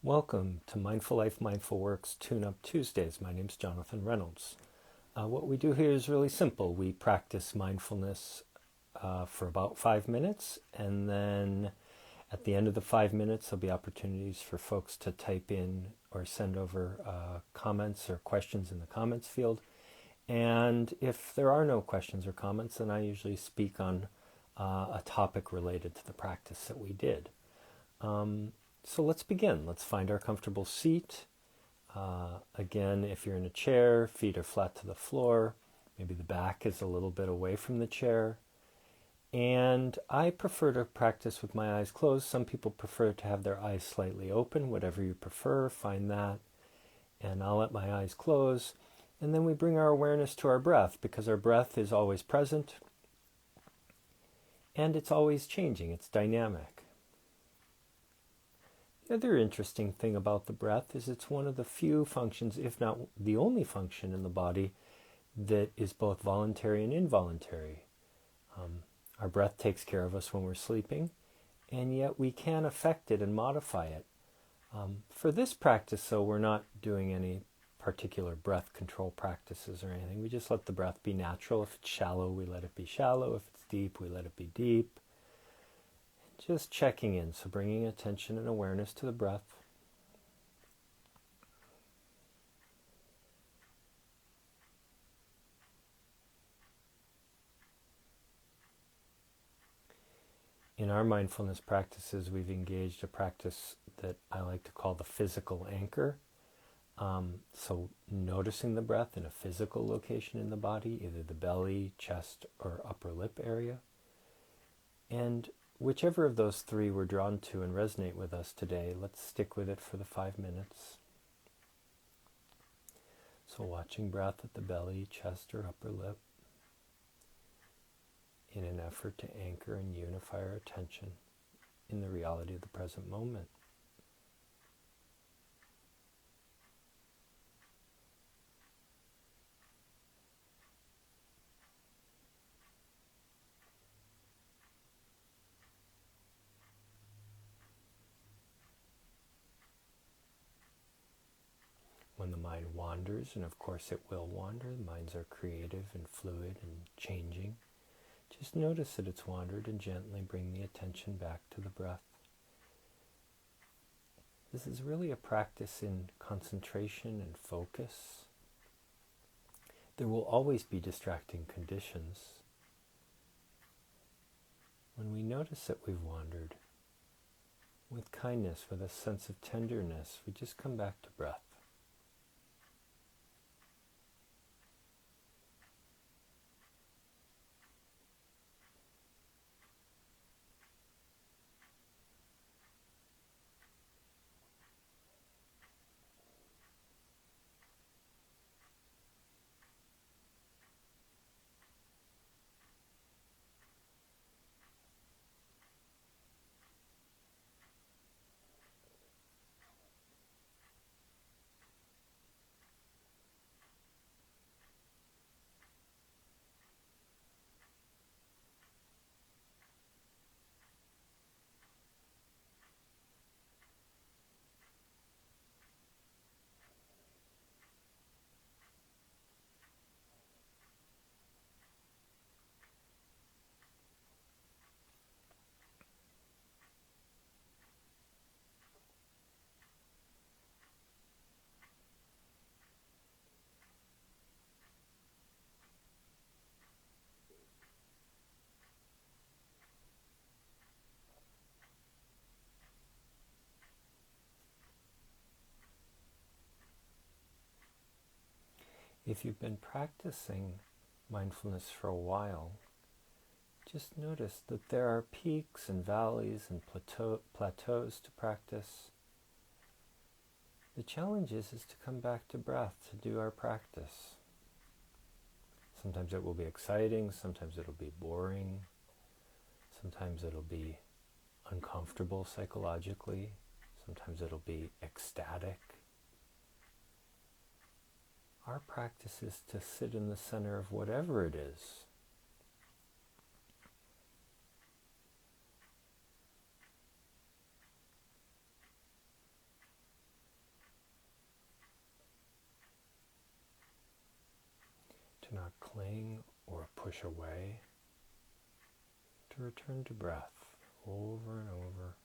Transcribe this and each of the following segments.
Welcome to Mindful Life, Mindful Works Tune-Up Tuesdays. My name's Jonathan Reynolds. What we do here is really simple. We practice mindfulness for about 5 minutes, and then at the end of the 5 minutes, there'll be opportunities for folks to type in or send over comments or questions in the comments field. And if there are no questions or comments, then I usually speak on a topic related to the practice that we did. So let's begin. Let's find our comfortable seat. Again, if you're in a chair, feet are flat to the floor. Maybe the back is a little bit away from the chair. And I prefer to practice with my eyes closed. Some people prefer to have their eyes slightly open. Whatever you prefer, find that. And I'll let my eyes close. And then we bring our awareness to our breath, because our breath is always present. And it's always changing. It's dynamic. The other interesting thing about the breath is it's one of the few functions, if not the only function in the body, that is both voluntary and involuntary. Our breath takes care of us when we're sleeping, and yet we can affect it and modify it. For this practice, though, we're not doing any particular breath control practices or anything. We just let the breath be natural. If it's shallow, we let it be shallow. If it's deep, we let it be deep. Just checking in, so bringing attention and awareness to the breath. In our mindfulness practices, we've engaged a practice that I like to call the physical anchor. So noticing the breath in a physical location in the body, either the belly, chest, or upper lip area. And whichever of those three we're drawn to and resonate with us today, let's stick with it for the 5 minutes. So watching breath at the belly, chest, or upper lip in an effort to anchor and unify our attention in the reality of the present moment. When the mind wanders, and of course it will wander, minds are creative and fluid and changing, just notice that it's wandered and gently bring the attention back to the breath. This is really a practice in concentration and focus. There will always be distracting conditions. When we notice that we've wandered, with kindness, with a sense of tenderness, we just come back to breath. If you've been practicing mindfulness for a while, just notice that there are peaks and valleys and plateaus to practice. The challenge is to come back to breath to do our practice. Sometimes it will be exciting, sometimes it'll be boring, sometimes it'll be uncomfortable psychologically, sometimes it'll be ecstatic. Our practice is to sit in the center of whatever it is. cling or push away, to return to breath over and over.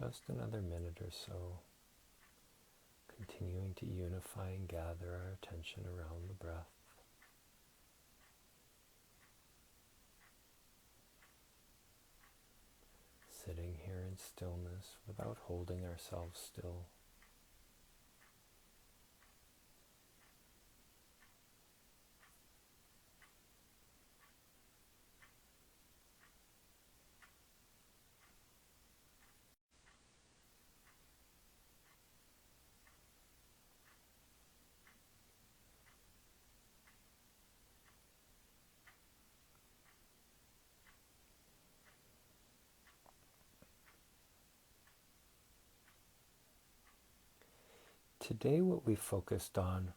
Just another minute or so, continuing to unify and gather our attention around the breath. Sitting here in stillness without holding ourselves still. Today what we focused on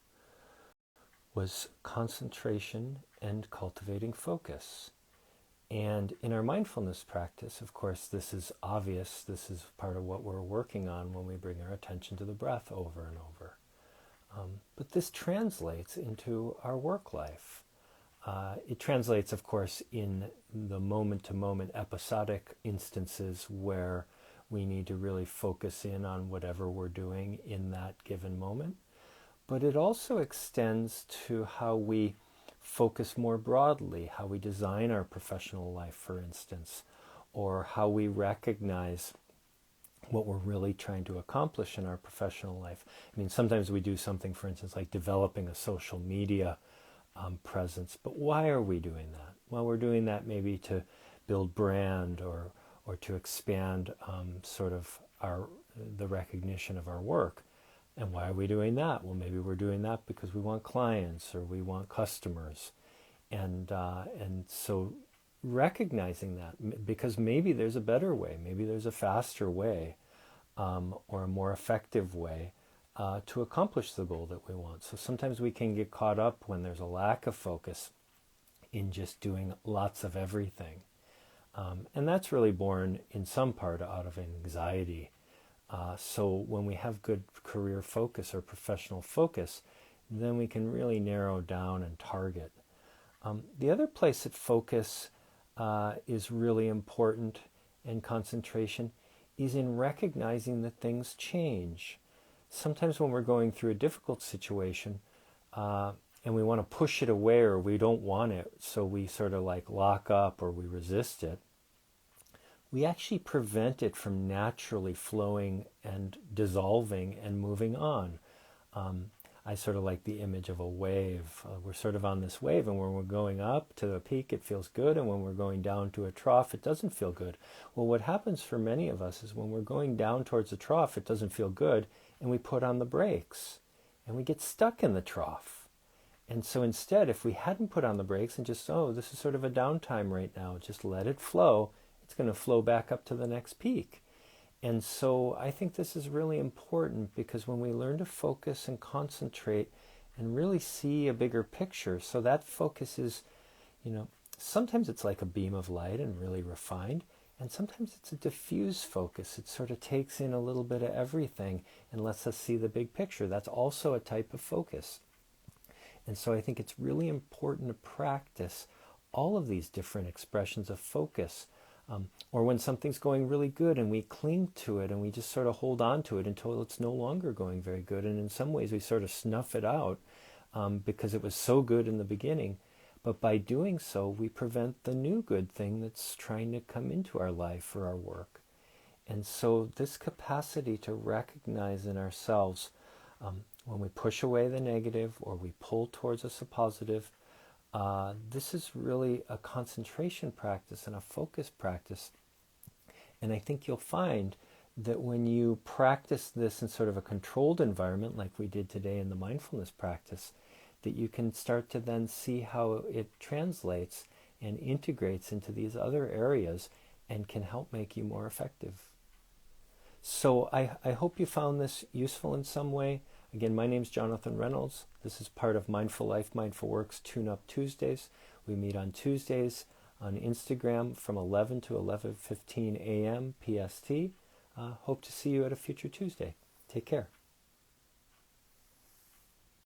was concentration and cultivating focus. And in our mindfulness practice, of course, this is obvious. This is part of what we're working on when we bring our attention to the breath over and over. But this translates into our work life. It translates, of course, in the moment-to-moment episodic instances where we need to really focus in on whatever we're doing in that given moment. But it also extends to how we focus more broadly, how we design our professional life, for instance, or how we recognize what we're really trying to accomplish in our professional life. I mean, sometimes we do something, for instance, like developing a social media presence, but why are we doing that? Well, we're doing that maybe to build brand or to expand sort of the recognition of our work. And why are we doing that? Well, maybe we're doing that because we want clients or we want customers. And so recognizing that, because maybe there's a better way, maybe there's a faster way or a more effective way to accomplish the goal that we want. So sometimes we can get caught up when there's a lack of focus in just doing lots of everything. And that's really born in some part out of anxiety. So when we have good career focus or professional focus, then we can really narrow down and target. The other place that focus is really important and concentration is in recognizing that things change. Sometimes when we're going through a difficult situation and we want to push it away or we don't want it, so we sort of like lock up or we resist it, we actually prevent it from naturally flowing and dissolving and moving on. I sort of like the image of a wave. We're sort of on this wave, and when we're going up to the peak, it feels good, and when we're going down to a trough, it doesn't feel good. Well, what happens for many of us is when we're going down towards the trough, it doesn't feel good, and we put on the brakes, and we get stuck in the trough. And so instead, if we hadn't put on the brakes and just, this is sort of a downtime right now, just let it flow, it's going to flow back up to the next peak. And so I think this is really important because when we learn to focus and concentrate and really see a bigger picture, so that focus is, sometimes it's like a beam of light and really refined, and sometimes it's a diffuse focus. It sort of takes in a little bit of everything and lets us see the big picture. That's also a type of focus. And so I think it's really important to practice all of these different expressions of focus. Or when something's going really good and we cling to it and we just sort of hold on to it until it's no longer going very good. And in some ways we sort of snuff it out because it was so good in the beginning. But by doing so, we prevent the new good thing that's trying to come into our life or our work. And so this capacity to recognize in ourselves when we push away the negative or we pull towards us a positive, This is really a concentration practice and a focus practice. And I think you'll find that when you practice this in sort of a controlled environment, like we did today in the mindfulness practice, that you can start to then see how it translates and integrates into these other areas and can help make you more effective. So I hope you found this useful in some way. Again, my name's Jonathan Reynolds. This is part of Mindful Life, Mindful Works Tune-Up Tuesdays. We meet on Tuesdays on Instagram from 11 to 11:15 a.m. PST. Hope to see you at a future Tuesday. Take care.